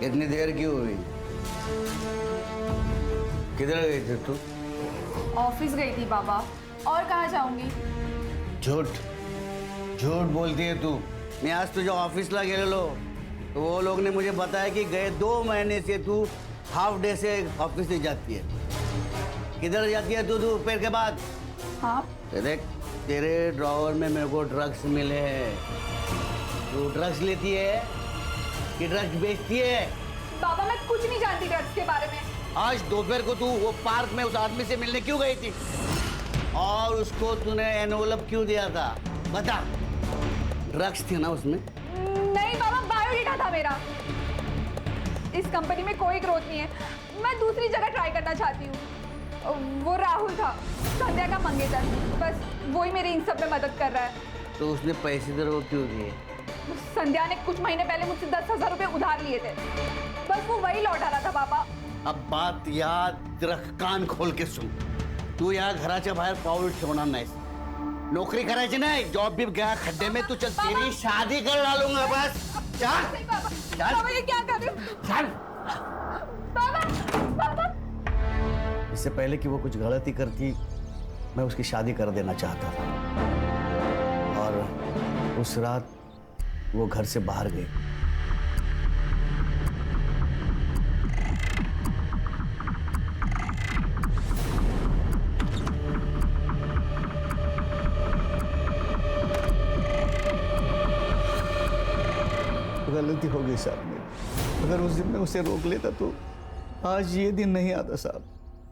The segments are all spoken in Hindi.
इतनी देर क्यों हुई? किधर गई थी तू? ऑफिस गई थी बाबा, और कहाँ जाऊंगी? झूठ झूठ बोलती है तू। मैं आज तुझे ऑफिस ला गेलो तो वो लोग ने मुझे बताया कि गए 2 महीने से तू हाफ डे से ऑफिस नहीं जाती है। किधर जाती है तू दोपहर के बाद? हाँ, देख, तेरे ड्रॉवर में मेरे को ड्रग्स मिले हैं। तू ड्रग्स लेती है कि ड्रग्स बेचती है? बाबा मैं कुछ नहीं जानती ड्रग्स के बारे में। आज दोपहर को तू वो पार्क में उस आदमी से मिलने क्यों गई थी? और उसको तूने एनवलप क्यों दिया था? बता। ड्रग्स थी ना उसमें? नहीं बाबा, बायोडेटा था मेरा। इस कंपनी में कोई ग्रोथ नहीं है, मैं दूसरी जगह ट्राई करना चाहती हूँ। वो राहुल था, संध्या का मंगेतर, बस वही मेरी इन सब में मदद कर रहा है। तो उसने पैसे तेरे को क्यों दिए? संध्या ने कुछ महीने पहले मुझसे 10,000 रुपए उधार लिए थे, बस वो वही लौटा रहा था बाबा। अब बात याद रख, कान खोल के सुन। तू यहाँ घराच्या बाहेर पाऊल ठेवणार नाहीस। नौकरी करायची नाही, जॉब भी गया खड्डे में। तू चल, तेरी शादी कर डालूंगा बस। चल नहीं बाबा, चल बाबा ये क्या कर रहे हो? चल। बाबा, बाबा। इससे पहले कि वो कुछ गलती करती, मैं उसकी शादी कर देना चाहता था। और उस रात वो घर से बाहर गई। गलती हो गई साहब मेरी। अगर उस दिन मैं उसे रोक लेता तो आज ये दिन नहीं आता साहब।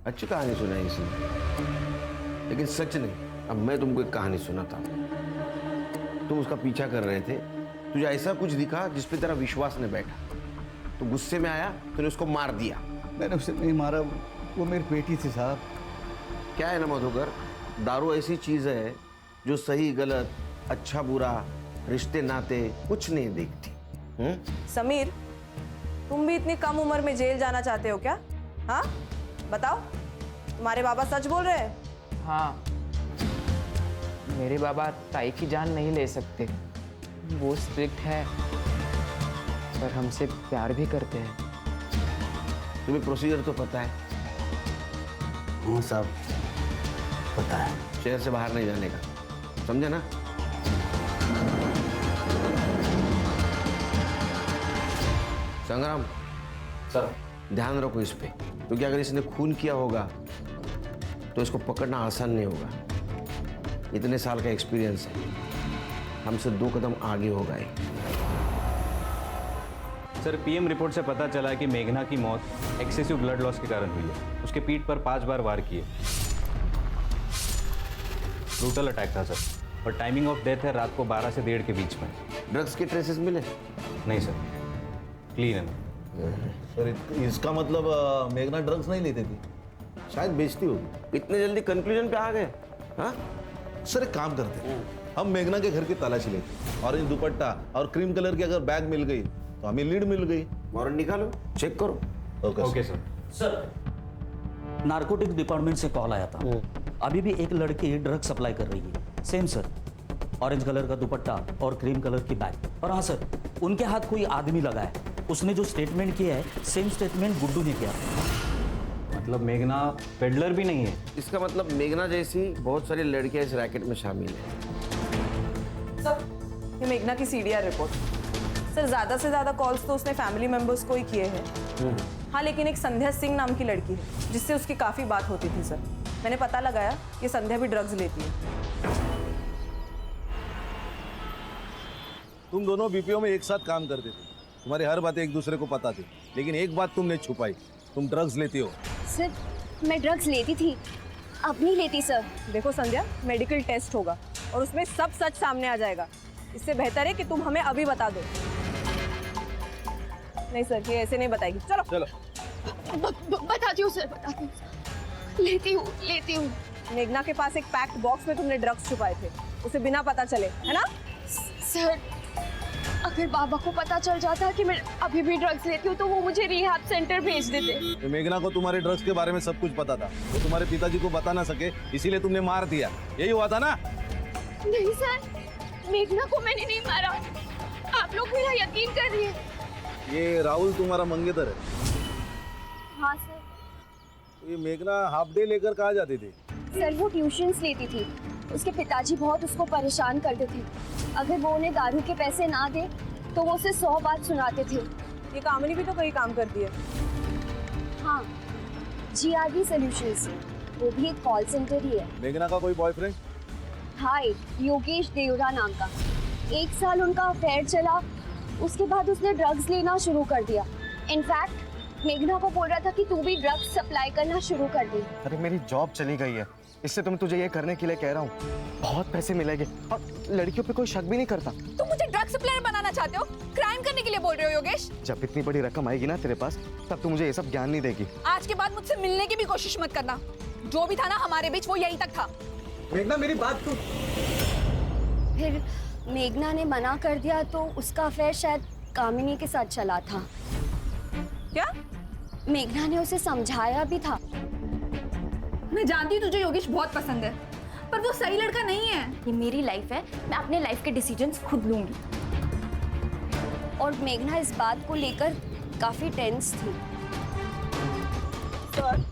अच्छी कहानी सुनाई इसने, लेकिन सच नहीं। अब मैं तुमको एक कहानी सुनाता हूँ। तुम उसका पीछा कर रहे थे, तुझे ऐसा कुछ दिखा जिस पे तेरा विश्वास नहीं बैठा। तो गुस्से में आया, तूने उसको मार दिया। मैंने उसे नहीं मारा, वो मेरी बेटी थी साहब। क्या है ना मधुकर, दारू ऐसी चीज है जो सही गलत, अच्छा बुरा, रिश्ते नाते कुछ नहीं देखती। समीर, तुम भी इतनी कम उम्र में जेल जाना चाहते हो क्या? हाँ बताओ, तुम्हारे बाबा सच बोल रहे हैं? हाँ, मेरे बाबा ताई की जान नहीं ले सकते। वो स्ट्रिक्ट है, पर हमसे प्यार भी करते हैं। तुम्हें प्रोसीजर तो पता है? हाँ साहब, पता है। शहर से बाहर नहीं जाने का, समझे ना? संग्राम सर, ध्यान रखो इस पे, क्योंकि अगर इसने खून किया होगा तो इसको पकड़ना आसान नहीं होगा। इतने साल का एक्सपीरियंस है, हमसे 2 कदम आगे होगा ये। सर पीएम रिपोर्ट से पता चला कि मेघना की मौत एक्सेसिव ब्लड लॉस के कारण हुई है। उसके पीठ पर 5 बार वार किए। ब्रूटल अटैक था सर, और टाइमिंग ऑफ डेथ है रात को 12 से 1:30 के बीच में। ड्रग्स के ट्रेसेस मिले? नहीं सर, क्लीन है। सर इसका मतलब मेघना ड्रग्स नहीं लेती थी? शायद बेचती होगी। इतने जल्दी कंक्लूजन पे आ गए? हाँ सर एक काम करते हैं, हम मेघना के घर की तलाशी लेते हैं। ऑरेंज दुपट्टा और क्रीम कलर की अगर बैग मिल गई तो हमें लीड मिल गई। वारंट निकालो, चेक करो। Okay sir. Sir, narcotic department से कॉल आया था। अभी भी एक लड़की ड्रग सप्लाई कर रही है। सेम सर, ऑरेंज कलर का दुपट्टा और क्रीम कलर की बैग। और हाँ सर, उनके हाथ कोई आदमी लगा है। उसने जो स्टेटमेंट किया है, सेम स्टेटमेंट गुड्डू ने किया। मतलब मेघना पेडलर भी नहीं है? इसका मतलब मेघना जैसी बहुत सारी लड़कियां इस रैकेट में शामिल हैं। सर, ये मेघना की सीडीआर रिपोर्ट। सर ज़्यादा से ज़्यादा कॉल्स तो उसने फैमिली मेंबर्स को ही किए हैं। हाँ, लेकिन एक संध्या सिंह नाम की लड़की है जिससे उसकी काफ़ी बात होती थी सर। मैंने पता लगाया कि संध्या भी ड्रग्स लेती है। तुम दोनों बीपीओ में एक साथ काम करते थे, तुम्हारी हर बातें एक दूसरे को पता थी, लेकिन एक बात तुमने छुपाई, तुम ड्रग्स लेती हो। सर, मैं ड्रग्स लेती थी, अब नहीं लेती सर। देखो संध्या, मेडिकल टेस्ट होगा और उसमें सब सच सामने आ जाएगा। इससे बेहतर है कि तुम हमें अभी बता दो। नहीं सर, ये ऐसे नहीं बताएगी। चलो चलो। बताती हूँ सर, बताती हूँ। लेती हूँ। मेघना के पास एक पैक्ड बॉक्स में तुमने ड्रग्स छुपाए थे, उसे बिना पता चले, है ना? सर, अगर बाबा को पता चल जाता कि मैं अभी भी ड्रग्स लेती हूँ तो वो मुझे रिहैब सेंटर भेज देते। तो मेघना को तुम्हारे ड्रग्स के बारे में सब कुछ पता था, वो तुम्हारे पिताजी को बता ना सके, इसीलिए तुमने मार दिया। यही हुआ था ना? नहीं सर, मेघना को मैंने नहीं मारा। आप लोग मेरा यकीन कर रही है। ये राहुल तुम्हारा मंगेतर है? हाँ सर। ये मेघना हाफ डे लेकर कहाँ जाती थी? सर वो ट्यूशन्स लेती थी। उसके पिताजी बहुत उसको परेशान करते थे। अगर वो उन्हें दारू के पैसे ना दे तो वो उसे 100 बात सुनाते थे। ये कामिनी भी तो कहीं काम करती है। हाँ, GRB सॉल्यूशंस, वो भी एक कॉल सेंटर ही है। मेघना का कोई बॉयफ्रेंड? हाय, योगेश देवरा नाम का। 1 साल उनका अफेयर चला, उसके बाद उसने ड्रग्स लेना शुरू कर दिया। इनफैक्ट मेघना को बोल रहा था कि तू भी ड्रग्स सप्लाई करना शुरू कर दे। अरे मेरी जॉब चली गई है, इससे तुम तुझे ये करने के लिए कह रहा हूँ। बहुत पैसे मिलेंगे और लड़कियों पे कोई शक भी नहीं करता। तुम मुझे ड्रग सप्लायर बनाना चाहते हो? क्राइम करने के लिए बोल रहे हो योगेश? जब इतनी बड़ी रकम आएगी ना तेरे पास, तब तू मुझे ये सब ज्ञान नहीं देगी। आज के बाद मुझसे मिलने की भी कोशिश मत करना। जो भी था ना हमारे बीच, वो यहीं तक था। मेघना मेरी बात सुन। फिर मेघना ने मना कर दिया तो उसका अफेयर शायद कामिनी के साथ चला था। क्या? मेघना ने उसे समझाया भी था। मैं जानती हूँ तुझे योगेश बहुत पसंद है, पर वो सही लड़का नहीं है। ये मेरी लाइफ है, मैं अपने लाइफ के डिसीजंस खुद लूंगी। और मेघना इस बात को लेकर काफी टेंस थी। सर,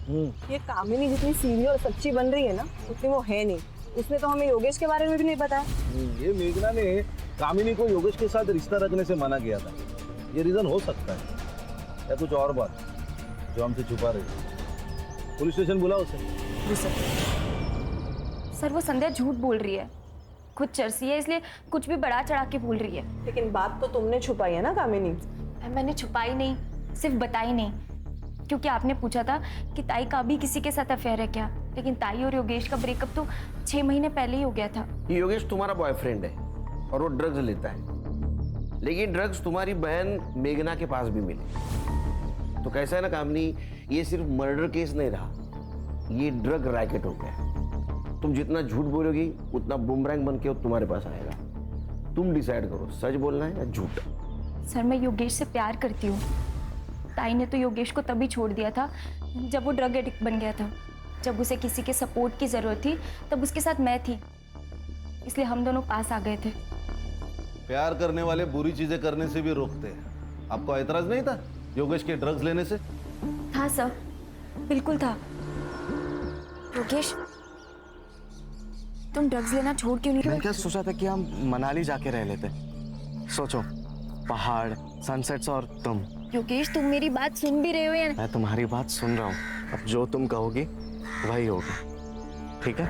ये कामिनी जितनी सीधी और सच्ची बन रही है ना, उतनी वो है नहीं। उसने तो हमें योगेश के बारे में भी नहीं बताया। ये मेघना ने कामिनी को योगेश के साथ रिश्ता रखने से मना किया था। ये रीजन हो सकता है या कुछ और बात जो हमसे छुपा रही है। पुलिस स्टेशन बुलाओ उसे। जी सर। सर वो संध्या झूठ बोल रही है, खुद चरसी है, इसलिए कुछ भी बढ़ा चढ़ा के बोल रही है। लेकिन बात तो तुमने छुपाई है ना कामिनी? मैंने छुपाई नहीं, सिर्फ बताई नहीं, क्योंकि आपने पूछा था कि ताई का भी किसी के साथ अफेयर है क्या। लेकिन ताई और योगेश का ब्रेकअप तो 6 महीने पहले ही हो गया था। योगेश तुम्हारा बॉयफ्रेंड है और वो ड्रग्स लेता है, लेकिन ड्रग्स तुम्हारी बहन मेघना के पास भी मिले। तो कैसा है ना कामनी, ये सिर्फ मर्डर केस नहीं रहा, ये ड्रग रैकेट हो गया। तुम जितना झूठ बोलोगी उतना बुमरैंग बन के तुम्हारे पास आएगा। तुम डिसाइड करो, सच बोलना है या झूठ। सर मैं योगेश से प्यार करती हूँ। ताई ने तो योगेश को तभी छोड़ दिया था जब वो ड्रग एडिक्ट बन गया था। जब उसे किसी के सपोर्ट की जरूरत थी तब उसके साथ मैं थी, इसलिए हम दोनों पास आ गए थे। प्यार करने वाले बुरी चीजें करने से भी रोकते हैं। आपको एतराज नहीं था योगेश के ड्रग्स लेने से? था सर, बिल्कुल था। योगेश तुम ड्रग्स लेना छोड़ क्यों नहीं? मैं क्या सोचा था कि हम मनाली जाके रह लेते। सोचो, पहाड़, सनसेट्स और तुम। योगेश तुम मेरी बात सुन भी रहे हो या? मैं तुम्हारी बात सुन रहा हूँ। अब जो तुम कहोगी वही होगा, ठीक है?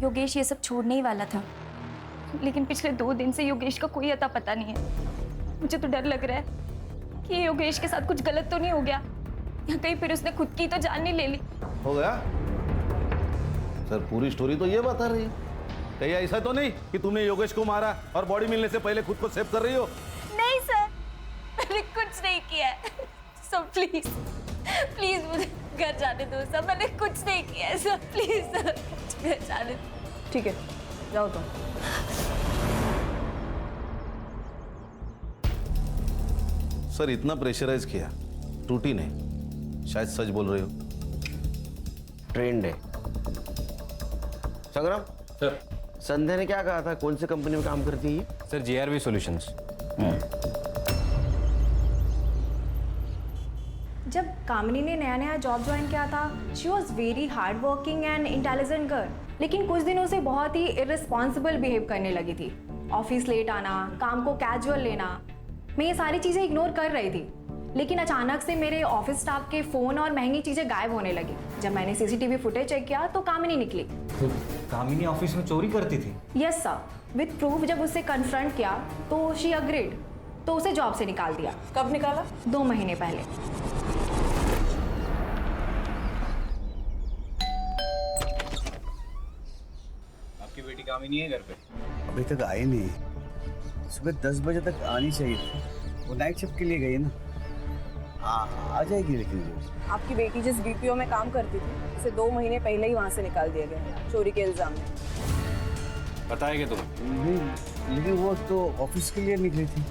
योगेश ये सब छोड़ने ही वाला था, लेकिन पिछले 2 दिन से योगेश का कोई अता पता नहीं है। मुझे तो डर लग रहा है कि योगेश के साथ कुछ गलत तो नहीं हो गया, या कहीं फिर उसने खुद की तो जान नहीं ले ली। हो गया? सर पूरी स्टोरी तो ये बता रही है। कहीं ऐसा तो नहीं कि तुमने योगेश को मारा और बॉडी मिलने से पहले खुद को सेव कर रही हो? नहीं सर, मैंने कुछ नहीं किया है। सो प्लीज प्लीज मुझे घर जाने दो सर, मैंने कुछ नहीं किया है सर, प्लीज सर घर जाने दो। ठीक है, जाओ तुम। सर इतना प्रेशराइज किया, टूटी नहीं, शायद सच बोल रही हो। ट्रेंड है। संग्राम सर। संध्या ने क्या कहा था, कौन सी कंपनी में काम करती है? Sir GRB solutions. जब कामिनी ने नया नया जॉब ज्वाइन किया था, she was very hard working and intelligent girl, लेकिन कुछ दिनों से बहुत ही इररिस्पॉन्सिबल बिहेव करने लगी थी। ऑफिस लेट आना, काम को कैजुअल लेना, मैं ये सारी चीज़ें इग्नोर कर रही थी। लेकिन अचानक से मेरे ऑफिस स्टाफ के फ़ोन और महंगी चीज़ें गायब होने लगी। जब मैंने CCTV फुटेज चेक किया तो कामिनी निकली। तो कामिनी ऑफिस में चोरी करती थी? Yes sir, with proof. जब उससे कन्फ्रंट किया तो शी अग्रीड, तो उसे जॉब से निकाल दिया। कब निकाला? 2 महीने पहले। आपकी बेटी कामिनी है घर पे? अभी तक आई नहीं, सुबह 10 बजे तक आनी चाहिए थी। वो नाइट शिफ्ट के लिए गई ना, आ जाएगी। लेकिन वो आपकी बेटी जिस BPO में काम करती थी, उसे 2 महीने पहले ही वहाँ से निकाल दिया गया चोरी के इल्जाम में। पता है कि तुम्हें? नहीं, लेकिन वो तो ऑफिस के लिए निकली थी।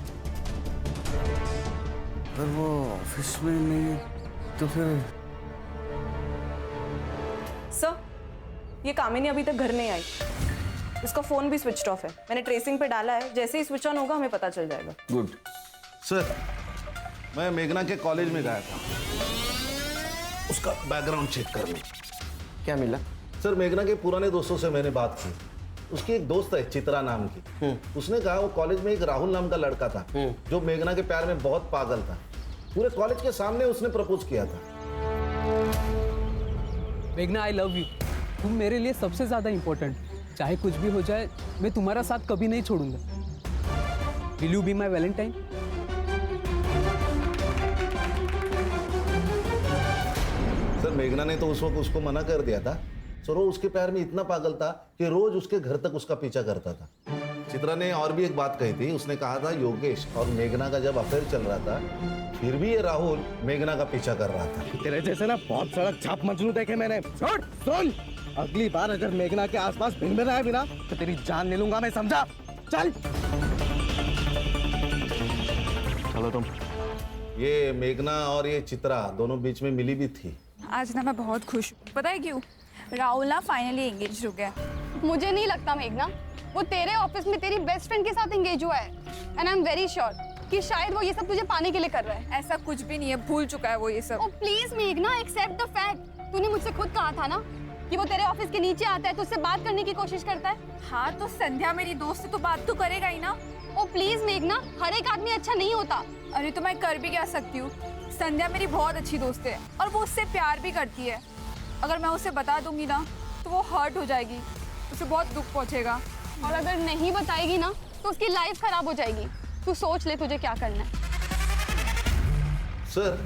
अगर वो ऑफिस में नहीं तो फिर? सर, ये कामिनी अभी तक घर नहीं आई। उसका फोन भी स्विच ऑफ है। मैंने ट्रेसिंग पे डाला है, जैसे ही स्विच ऑन होगा हमें पता चल जाएगा। गुड। सर, मैं मेघना के कॉलेज में गया था उसका बैकग्राउंड चेक करने। क्या मिला? सर, मेघना के पुराने दोस्तों से मैंने बात की। उसकी एक दोस्त है चित्रा नाम की। उसने कहा वो कॉलेज में एक राहुल नाम का लड़का था जो मेघना के प्यार में बहुत पागल था। पूरे कॉलेज के सामने उसने प्रपोज किया था। मेघना, आई लव यू। तुम मेरे लिए सबसे ज्यादा इंपॉर्टेंट। चाहे कुछ भी हो जाए, मैं तुम्हारा साथ कभी नहीं छोड़ूंगा। Will you be my Valentine? Sir, मेघना ने तो उस वक्त उसको मना कर दिया था। सर, वो उसके प्यार में इतना पागल था कि रोज उसके घर तक उसका पीछा करता था। चित्रा ने और भी एक बात कही थी। उसने कहा था योगेश और मेघना का जब अफेयर चल रहा था फिर भी ये राहुल मेघना का पीछा कर रहा था। तेरे जैसे ना बहुत सड़क छाप मजनू देखे मैंने। सुन, अगली बार अगर मेघना के आसपास भिन आए बिना तो तेरी जान ले लूंगा मैं, समझा? चल चलो तुम। ये मेघना और ये चित्रा दोनों बीच में मिली भी थी। आज ना मैं बहुत खुश हूँ। पता है क्यों? राहुल ना फाइनली एंगेज हो गया। मुझे नहीं लगता मेघना, वो तेरे ऑफिस में तेरी बेस्ट फ्रेंड के साथ एंगेज हुआ है। And I am very sure कि शायद वो ये सब तुझे पाने के लिए कर रहा है। ऐसा कुछ भी नहीं है, भूल चुका है वो ये सब। ओह प्लीज मेघना, एक्सेप्ट द फैक्ट। तूने मुझसे खुद कहा था ना कि वो तेरे ऑफिस के नीचे आता है तो उससे बात करने की कोशिश करता है। हाँ तो संध्या मेरी दोस्त है तो बात तो करेगा ही ना। ओ प्लीज मेघना, हर एक आदमी अच्छा नहीं होता। अरे तो मैं कर भी क्या सकती हूँ? संध्या मेरी बहुत अच्छी दोस्त है और वो उससे प्यार भी करती है। अगर मैं उसे बता दूंगी ना तो वो हर्ट हो जाएगी, उसे बहुत दुख पहुंचेगा। और अगर नहीं बताएगी ना तो उसकी लाइफ खराब हो जाएगी। तू सोच ले तुझे क्या करना है। सर,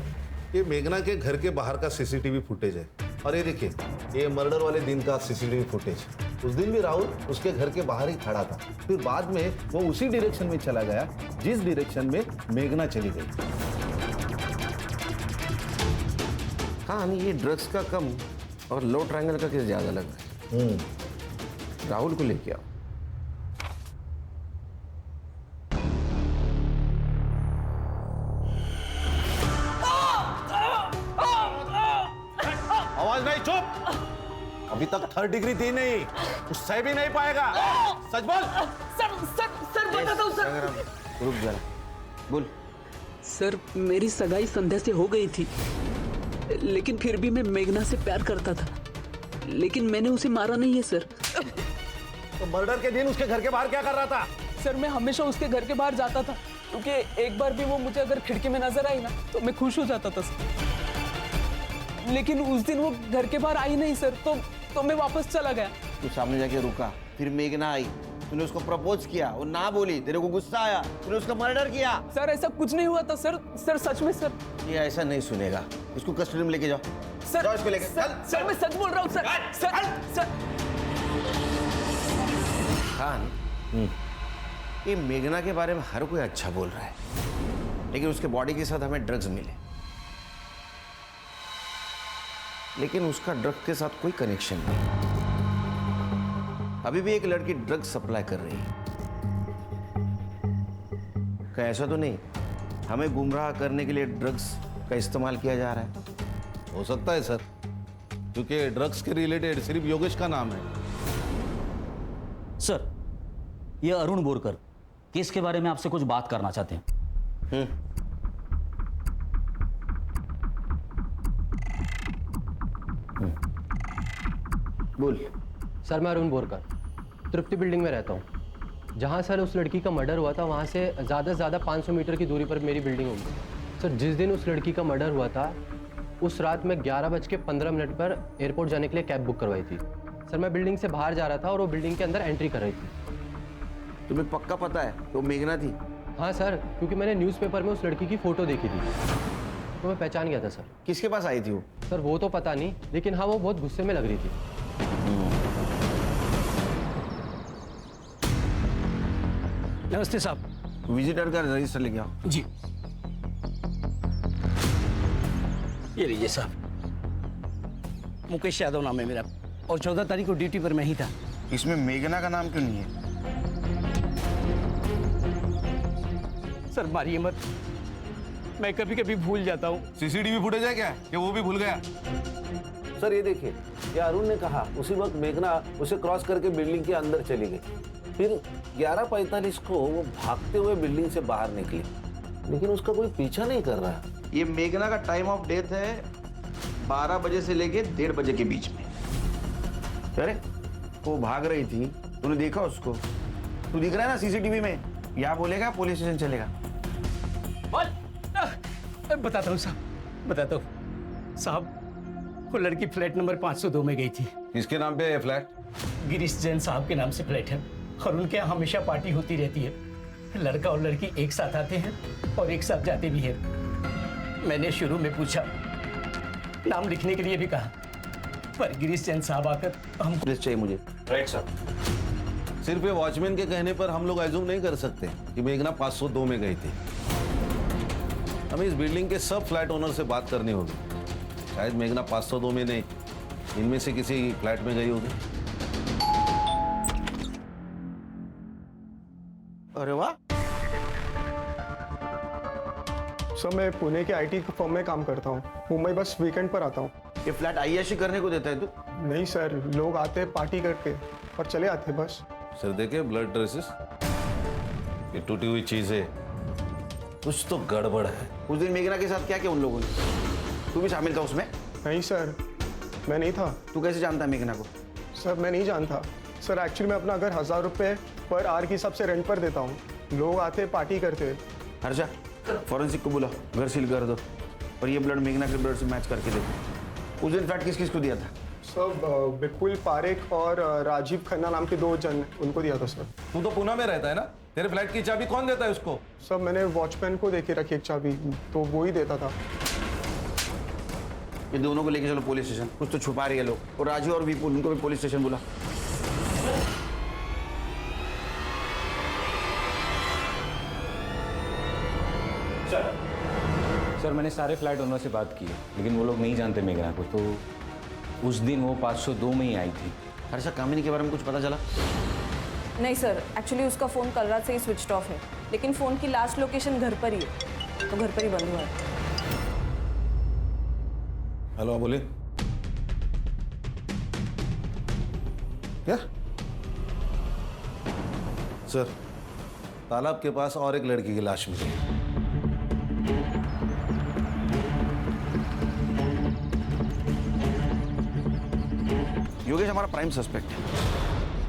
ये मेघना के घर के बाहर का सीसीटीवी फुटेज है और ये देखिए, ये मर्डर वाले दिन का सीसीटीवी फुटेज। उस दिन भी राहुल उसके घर के बाहर ही खड़ा था। फिर बाद में वो उसी डायरेक्शन में चला गया जिस डायरेक्शन में मेघना चली गई। हाँ, ये ड्रग्स का कम और लो ट्रायंगल का केस ज्यादा लग रहा है। राहुल को लेके आओ। आवाज नहीं, चुप। अभी तक 3rd डिग्री थी नहीं, उससे भी नहीं पाएगा। सच बोल। सर बताता हूँ सर। रुक जरा, बोल। सर, मेरी सगाई संध्या से हो गई थी, लेकिन फिर भी मैं मेघना से प्यार करता था। लेकिन मैंने उसे मारा नहीं है सर। तो मर्डर के दिन उसके घर के बाहर क्या कर रहा था? सर, मैं हमेशा उसके घर के बाहर जाता था क्योंकि एक बार भी वो मुझे अगर खिड़की में नजर आई ना तो मैं खुश हो जाता था सर। लेकिन उस दिन वो घर के बाहर आई नहीं सर, तो मैं वापस चला गया। तू सामने जाके रुका, फिर मेघना आई, तूने उसको प्रपोज किया, वो ना बोली, तेरे को गुस्सा आया, तूने उसका मर्डर किया। सर, ऐसा कुछ नहीं हुआ था सर। सर सच में सर। ये ऐसा नहीं सुनेगा, इसको कस्टडी में लेके जाओ। सर, जाओ इसको लेके। सर मैं सच बोल रहा हूँ सर। खान, ये मेघना के बारे में हर कोई अच्छा बोल रहा है, लेकिन उसके बॉडी के साथ हमें ड्रग्स मिले, लेकिन उसका ड्रग के साथ कोई कनेक्शन नहीं। अभी भी एक लड़की ड्रग सप्लाई कर रही है। क्या ऐसा तो नहीं हमें गुमराह करने के लिए ड्रग्स का इस्तेमाल किया जा रहा है? हो सकता है सर, क्योंकि ड्रग्स के रिलेटेड सिर्फ योगेश का नाम है। सर, ये अरुण बोरकर केस के बारे में आपसे कुछ बात करना चाहते हैं। बोल। सर, मैं अरुण बोरकर तृप्ति बिल्डिंग में रहता हूँ। जहाँ सर उस लड़की का मर्डर हुआ था वहाँ से ज़्यादा से ज़्यादा 500 मीटर की दूरी पर मेरी बिल्डिंग होगी। सर, जिस दिन उस लड़की का मर्डर हुआ था उस रात मैं 11:15 पर एयरपोर्ट जाने के लिए कैब बुक करवाई थी। सर, मैं बिल्डिंग से बाहर जा रहा था और वो बिल्डिंग के अंदर एंट्री कर रही थी। तुम्हें पक्का पता है वो मेघना थी? हाँ सर, क्योंकि मैंने न्यूज़पेपर में उस लड़की की फ़ोटो देखी थी तो मैं पहचान गया था सर। किसके पास आई थी वो? सर, वो तो पता नहीं, लेकिन हाँ वो बहुत गुस्से में लग रही थी। नमस्ते साहब। विजिटर का रजिस्टर लेके आओ। जी, ये लीजिए साहब। मुकेश यादव नाम है मेरा और 14 तारीख को ड्यूटी पर मैं ही था। इसमें मेघना का नाम क्यों नहीं है? सर मारिए मत, मैं कभी कभी भूल जाता हूँ। सीसीटीवी फुटेज है क्या कि वो भी भूल गया? सर, ये देखिए, ये अरुण ने कहा उसी वक्त मेघना उसे क्रॉस करके बिल्डिंग के अंदर चली गई। फिर 11:45 को वो भागते हुए बिल्डिंग से बाहर निकली। लेकिन उसका कोई पीछा नहीं कर रहा। ये मेघना का टाइम ऑफ डेथ है 12 बजे से लेके 1:30 बजे के बीच में। अरे वो भाग रही थी, तूने देखा उसको? तू दिख रहा है ना सीसीटीवी में। यहाँ बोलेगा पुलिस स्टेशन चलेगा। बताता हूँ साहब, बताता हूँ साहब। वो लड़की फ्लैट नंबर 502 में गई थी। किसके नाम पे है फ्लैट? गिरीश जैन साहब के नाम से फ्लैट है और उनके यहाँ हमेशा पार्टी होती रहती है। लड़का और लड़की एक साथ आते हैं और एक साथ जाते भी हैं। मैंने शुरू में पूछा, नाम लिखने के लिए भी कहा, पर गिरीश जैन साहब आकर हम पुलिस चाहिए मुझे। राइट साहब। सिर्फ ये वॉचमैन के कहने पर हम लोग एज्यूम नहीं कर सकते कि मेघना 502 में गई थी। हमें इस बिल्डिंग के सब फ्लैट ओनर से बात करनी होगी। शायद मेघना 502 में नहीं, इनमें से किसी फ्लैट में गई होगी। अरे वाह। सर मैं पुणे के आईटी फर्म में काम करता हूँ। मुंबई बस वीकेंड पर आता हूँ। ये फ्लैट अय्याशी करने को देता है तू? नहीं सर, लोग आते पार्टी करके और चले आते बस। सर देखे ब्लड ट्रेसेस, ये टूटी हुई चीज है, कुछ तो गड़बड़ है। उस दिन मेघना के साथ क्या किया उन लोगों ने? तू भी शामिल था उसमें? नहीं सर, मैं नहीं था। तू कैसे जानता है मेघना को? सर मैं नहीं जानता सर। एक्चुअली मैं अपना घर 1000 रुपये पर आवर की हिसाब से रेंट पर देता हूँ। लोग आते पार्टी करते। हर्षा, फॉरेंसिक को बुला, घर सील कर दो और ये ब्लड मेघना के ब्लड से मैच करके देखो। उस दिन फ्लैट किस किस को दिया था? सर विपुल पारेख और राजीव खन्ना नाम के 2 जन, उनको दिया था सर। तू तो पुणे में रहता है ना, तेरे फ्लैट की चाबी कौन देता है उसको? सर मैंने वॉचमैन को देके रखी एक चाबी, तो वो ही देता था। ये दोनों को लेके चलो पुलिस स्टेशन, कुछ तो छुपा रही है लोग। और राजू और विपुल, उनको भी पुलिस स्टेशन बुला। सर मैंने सारे फ्लैट ओनर से बात की है, लेकिन वो लोग नहीं जानते मेघना को। तो उस दिन वो 502 में ही आई थी। हर्षा, कामिनी के बारे में कुछ पता चला? नहीं सर, एक्चुअली उसका फ़ोन कल रात से ही स्विच ऑफ है, लेकिन फ़ोन की लास्ट लोकेशन घर पर ही है, तो घर पर ही बंद हुआ है। हेलो, बोलिए। क्या सर? तालाब के पास और एक लड़की की लाश मिली है। योगेश हमारा प्राइम सस्पेक्ट है।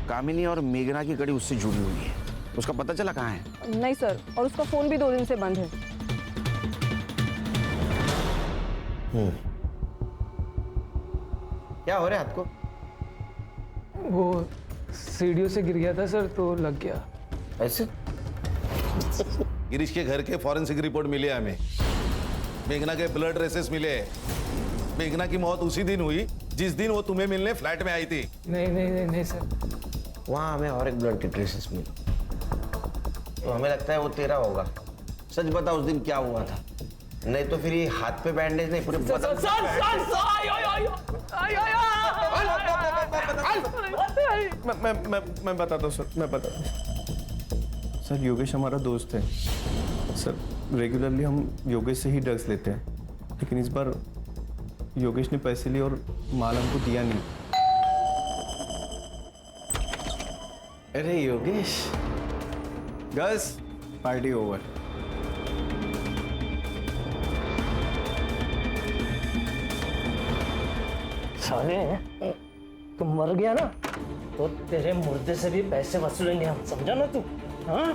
कामिनी और मेघना की कड़ी उससे जुड़ी हुई है। उसका पता चला कहाँ है? नहीं सर, और उसका फ़ोन भी 2 दिन से बंद है। क्या हो रहा है हाथ को? वो सीढ़ियों से गिर गया था सर, तो लग गया। ऐसे? गिरीश के घर के फॉरेंसिक रिपोर्ट मिली है हमें। मेघना के ब्लड रेसेस मिले। मेघना की मौत उसी दिन हुई जिस दिन वो तुम्हें मिलने फ्लैट में आई थी। नहीं सर। वहाँ हमें और एक ब्लड की ट्रेसेस मिली, तो हमें लगता है वो तेरा होगा। सच बता, उस दिन क्या हुआ था? नहीं तो फिर ये हाथ पे बैंडेज नहीं, पूरे मैं बताता हूँ सर, मैं बताता हूँ सर। योगेश हमारा दोस्त है सर। रेगुलरली हम योगेश से ही ड्रग्स लेते हैं, लेकिन इस बार योगेश ने पैसे लिए और माल हमको दिया नहीं। अरे योगेश, गर्ल्स पार्टी ओवर। साले, तुम मर गया ना, तो तेरे मुर्दे से भी पैसे वसूलेंगे हम, समझा ना तू? हाँ?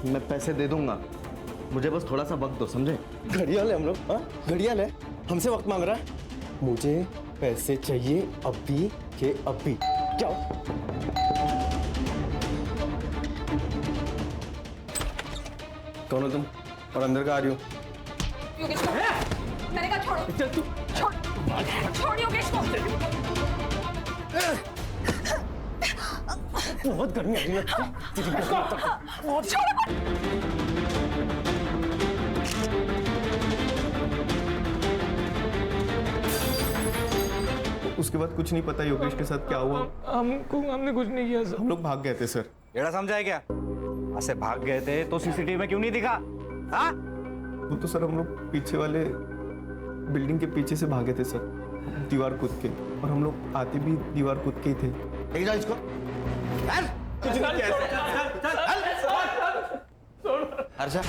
मैं पैसे दे दूंगा, मुझे बस थोड़ा सा वक्त दो, समझे? घड़ियाल है हम लोग, हाँ? घड़ियाल है, हमसे वक्त मांग रहा है। मुझे पैसे चाहिए अभी के अभी। जाओ। कौन हो तुम और अंदर का आ रही हो? योगेश को मैंने कहा छोड़ो। चल तू छोड़ योगेश को। बहुत गर्मी आ रही है। उसके बाद कुछ नहीं पता योगेश के साथ क्या हुआ। हमने कुछ नहीं किया सर। हम लोग भाग गए थे सर। एड़ा समझाए क्या? ऐसे भाग गए थे तो सीसीटीवी में क्यों नहीं दिखा? हाँ? वो तो सर हम लोग पीछे वाले बिल्डिंग के पीछे से भागे थे सर, दीवार कूद के, और हम लोग आते भी दीवार कूद के ही थे। इसको कुछ नहीं किया। हर्षा,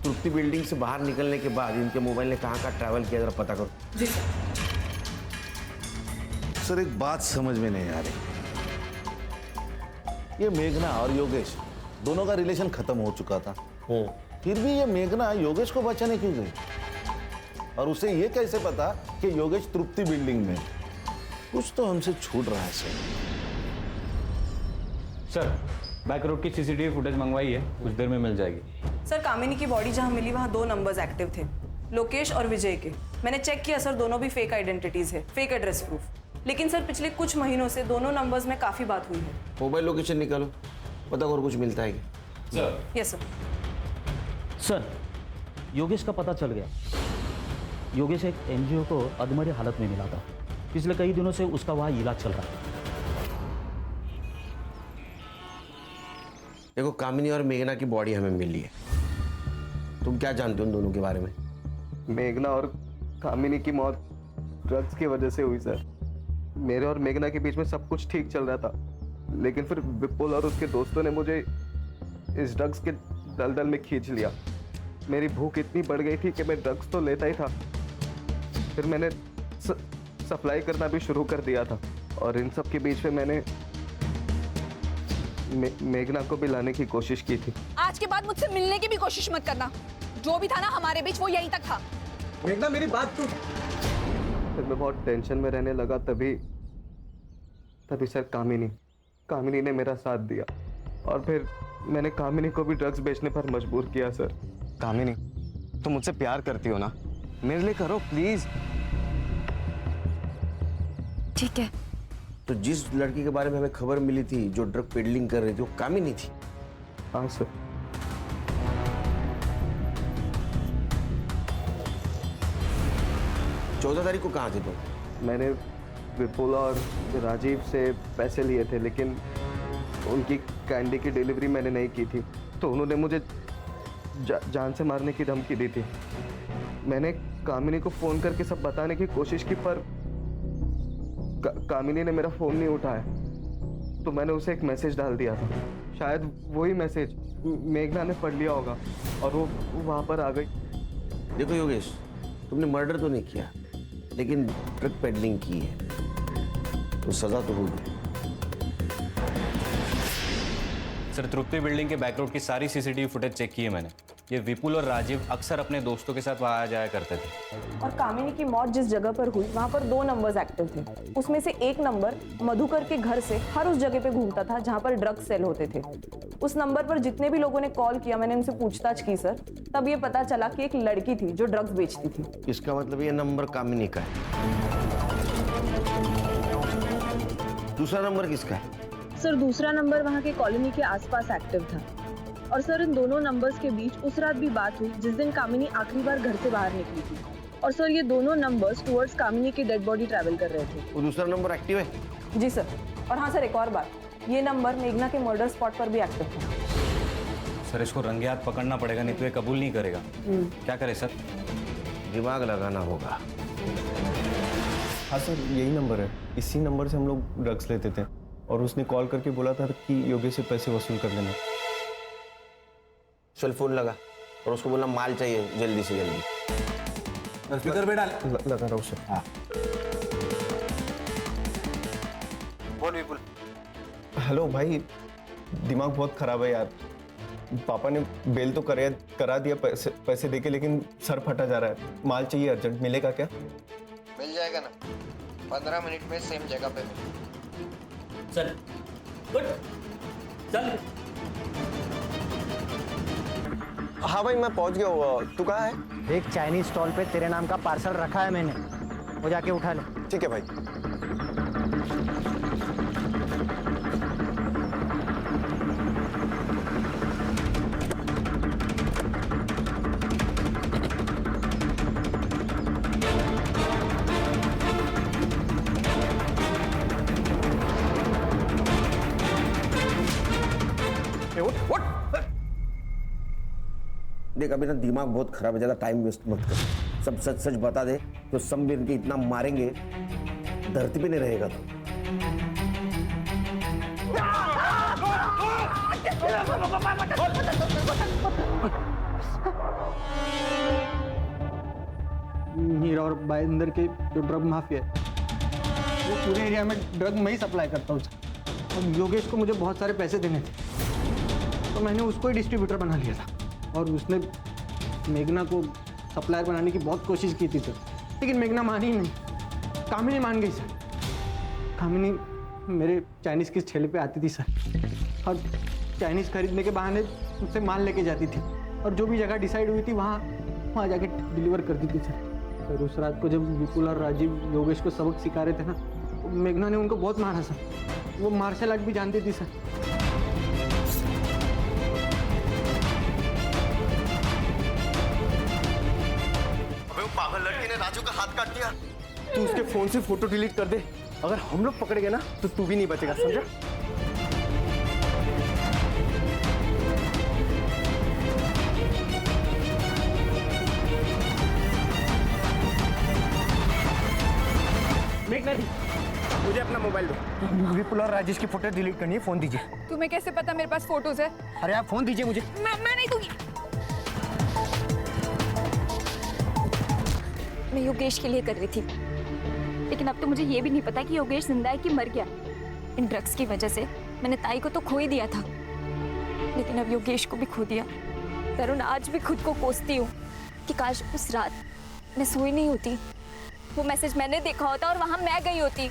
तृप्ति बिल्डिंग से बाहर निकलने के बाद इनके मोबाइल ने कहाँ ट्रैवल किया, जरा पता करो। जी सर। सर एक बात समझ में नहीं आ रही, ये मेघना और योगेश दोनों का रिलेशन खत्म हो चुका था, फिर भी ये मेघना योगेश को बचाने क्यों गई? और उसे ये कैसे पता कि योगेश तृप्ति बिल्डिंग में? कुछ तो हमसे छूट रहा है सर, बैक रोड की सीसीटीवी फुटेज मंगवाई है, कुछ देर में मिल जाएगी। सर कामिनी की बॉडी जहां मिली वहां 2 नंबर्स एक्टिव थे, लोकेश और विजय के। मैंने चेक किया सर, दोनों भी फेक आइडेंटिटीज है, फेक एड्रेस प्रूफ। लेकिन सर पिछले कुछ महीनों से दोनों नंबर्स में काफी बात हुई है। मोबाइल लोकेशन निकालो, पता करो कुछ मिलता है क्या? Sir. Yes sir. Sir, Yogesh का पता चल गया। योगेश एक एनजीओ को अधमरी हालत में मिला था। पिछले कई दिनों से उसका वहाँ इलाज चल रहा है। देखो, कामिनी और मेघना की बॉडी हमें मिली है। तुम क्या जानते हो उन दोनों के बारे में? मेघना और कामिनी की मौत ड्रग्स की वजह से हुई सर। मेरे और मेघना के बीच में सब कुछ ठीक चल रहा था, लेकिन फिर विपुल और उसके दोस्तों ने मुझे इस ड्रग्स के दलदल में खींच लिया। मेरी भूख इतनी बढ़ गई थी कि मैं ड्रग्स तो लेता ही था, फिर मैंने सप्लाई करना भी शुरू कर दिया था। और इन सब के बीच में मैंने मेघना को भी लाने की कोशिश की थी। आज के बाद मुझसे मिलने की भी कोशिश मत करना। जो भी था ना हमारे बीच, वो यहीं तक था। मेघना मेरी बात सुन। फिर मैं बहुत टेंशन में रहने लगा, तभी सर कामिनी ने मेरा साथ दिया और फिर मैंने कामिनी को भी ड्रग्स बेचने पर मजबूर किया सर। कामिनी, तुम मुझसे प्यार करती हो ना, मेरे लिए करो प्लीज। ठीक है। तो जिस लड़की के बारे में हमें खबर मिली थी जो ड्रग पेडलिंग कर रही थी, वो कामिनी थी? हाँ सर। चौदह तारीख को कहाँ थे तुम? मैंने विपुल और राजीव से पैसे लिए थे, लेकिन उनकी कैंडी की डिलीवरी मैंने नहीं की थी, तो उन्होंने मुझे जान से मारने की धमकी दी थी। मैंने कामिनी को फ़ोन करके सब बताने की कोशिश की, पर कामिनी ने मेरा फ़ोन नहीं उठाया, तो मैंने उसे एक मैसेज डाल दिया था। शायद वही मैसेज मेघना ने पढ़ लिया होगा और वो वहाँ पर आ गई। देखो योगेश, तुमने मर्डर तो नहीं किया, लेकिन ड्रग पेडलिंग की है, तो सजा तो होगी। सर, तृप्ति बिल्डिंग के बैक रोड की सारी सीसीटीवी फुटेज चेक की है मैंने। ये विपुल और राजीव अक्सर अपने दोस्तों के साथ वहाँ आया जाया करते थे। और कामिनी की मौत जिस जगह पर हुई वहाँ पर 2 नंबर्स एक्टिव थे। उसमें से एक नंबर मधुकर के घर से हर उस जगह पे घूमता था जहाँ पर ड्रग्स सेल होते थे। उस नंबर पर जितने भी लोगों ने कॉल किया, मैंने उनसे पूछताछ की सर, तब ये पता चला कि एक लड़की थी जो ड्रग्स बेचती थी। इसका मतलब ये नंबर कामिनी का है। दूसरा नंबर किसका है? सर दूसरा नंबर वहाँ के कॉलोनी के आसपास एक्टिव था। और सर इन दोनों नंबर्स के बीच उस रात भी बात हुई जिस दिन कामिनी आखिरी बार घर से बाहर निकली थी। और सर ये दोनों नंबर्स टुवर्ड्स कामिनी की डेड बॉडी ट्रैवल कर रहे थे। वो दूसरा नंबर एक्टिव है? जी सर। और हाँ सर, एक और बात, ये नंबर मेघना के मर्डर स्पॉट पर भी एक्टिव था। सर, इसको रंगे हाथ पकड़ना पड़ेगा, नहीं तो ये कबूल नहीं करेगा। क्या करें सर? दिमाग लगाना होगा। हाँ सर, यही नंबर है। इसी नंबर से हम लोग ड्रग्स लेते थे और उसने कॉल करके बोला था कि योगेश से पैसे वसूल कर देना। चल फोन लगा और उसको बोलना माल चाहिए जल्दी से जल्दी। स्पीकर पे डाल। लगा रहा हूँ सर। हाँ। बोल विपुल। हेलो भाई, दिमाग बहुत खराब है यार। पापा ने बेल तो करा दिया पैसे देके, लेकिन सर फटा जा रहा है। माल चाहिए अर्जेंट, मिलेगा क्या? मिल जाएगा ना, 15 मिनट में सेम जगह पे मिल। चल गुड चल। हाँ भाई, मैं पहुंच गया हूँ। तू कहाँ है? एक चाइनीज स्टॉल पे तेरे नाम का पार्सल रखा है मैंने, वो जाके उठा ले। ठीक है भाई। देख, अभी ना दिमाग बहुत खराब है, ज़्यादा टाइम वेस्ट मत कर। सब सच सच बता दे, तो सब मिल के इतना मारेंगे धरती पे नहीं रहेगा तो। मीरा और भाईंदर के जो ड्रग माफिया है वो पूरे एरिया में ड्रग मैं ही सप्लाई करता हूँ सर। और योगेश को मुझे बहुत सारे पैसे देने थे तो मैंने उसको ही डिस्ट्रीब्यूटर बना लिया था और उसने मेघना को सप्लायर बनाने की बहुत कोशिश की थी सर, लेकिन मेघना मानी ही नहीं। कामिनी मान गई सर। कामिनी मेरे चाइनीज़ की ठेले पे आती थी सर और चाइनीज़ खरीदने के बहाने मुझसे माल लेके जाती थी और जो भी जगह डिसाइड हुई थी वहाँ जाके डिलीवर करती थी सर। सर उस रात को जब विपुल और राजीव योगेश को सबक सिखा रहे थे ना तो मेघना ने उनको बहुत मारा सर। वो मार्शल आर्ट भी जानती थी सर। अबे वो पागल लड़की ने राजू का हाथ काट दिया। तू उसके फोन से फोटो डिलीट कर दे। अगर हम लोग पकड़ गए ना तो तू भी नहीं बचेगा, समझा? मेघना दी, मुझे अपना मोबाइल दो। विपुल और राजेश की फोटो डिलीट करनी है, फोन दीजिए। तुम्हें कैसे पता मेरे पास फोटोज है? अरे आप फोन दीजिए मुझे। मैं नहीं दूंगी। मैं योगेश के लिए कर रही थी, लेकिन अब तो मुझे ये भी नहीं पता कि योगेश जिंदा है कि मर गया। इन ड्रग्स की वजह से मैंने ताई को तो खो ही दिया था, लेकिन अब योगेश को भी खो दिया। तरुण, आज भी खुद को कोसती हूँ कि काश उस रात मैं सोई नहीं होती, वो मैसेज मैंने देखा होता और वहां मैं गई होती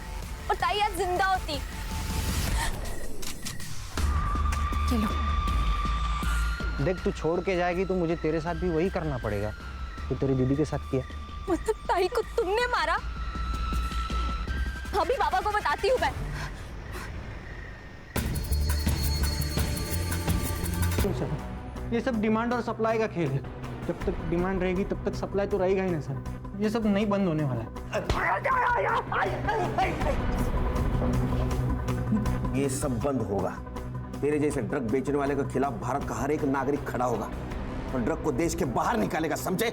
और ताई आज जिंदा होती। चलो देख, तू छोड़ के जाएगी तो मुझे तेरे साथ भी वही करना पड़ेगा तो तेरी दीदी के साथ किया। मतलब ताई को तुमने मारा? अभी बाबा को बताती हूँ मैं। ये सब डिमांड और सप्लाई का खेल है। जब तक डिमांड रहेगी तब तक सप्लाई तो रहेगा ही ना सर। ये सब नहीं बंद होने वाला है। ये सब बंद होगा। तेरे जैसे ड्रग बेचने वाले के खिलाफ भारत का हर एक नागरिक खड़ा होगा और ड्रग को देश के बाहर निकालेगा, समझे?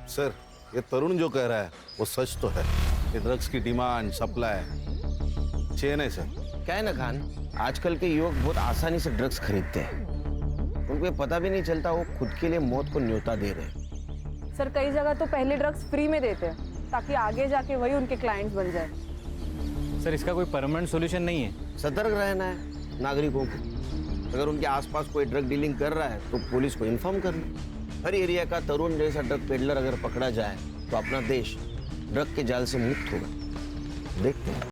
सर, ये तरुण जो कह रहा है वो सच तो है। ये ड्रग्स की डिमांड सप्लाई चेन है सर। क्या है ना खान, आजकल के युवक बहुत आसानी से ड्रग्स खरीदते हैं। उनको ये पता भी नहीं चलता वो खुद के लिए मौत को न्योता दे रहे हैं। सर कई जगह तो पहले ड्रग्स फ्री में देते हैं ताकि आगे जाके वही उनके क्लाइंट्स बन जाए। सर इसका कोई परमानेंट सॉल्यूशन नहीं है। सतर्क रहना है नागरिकों को। अगर उनके आसपास कोई ड्रग डीलिंग कर रहा है तो पुलिस को इन्फॉर्म करना। हर एरिया का तरुण जैसा ड्रग पेडलर अगर पकड़ा जाए तो अपना देश ड्रग के जाल से मुक्त होगा। देखते हैं।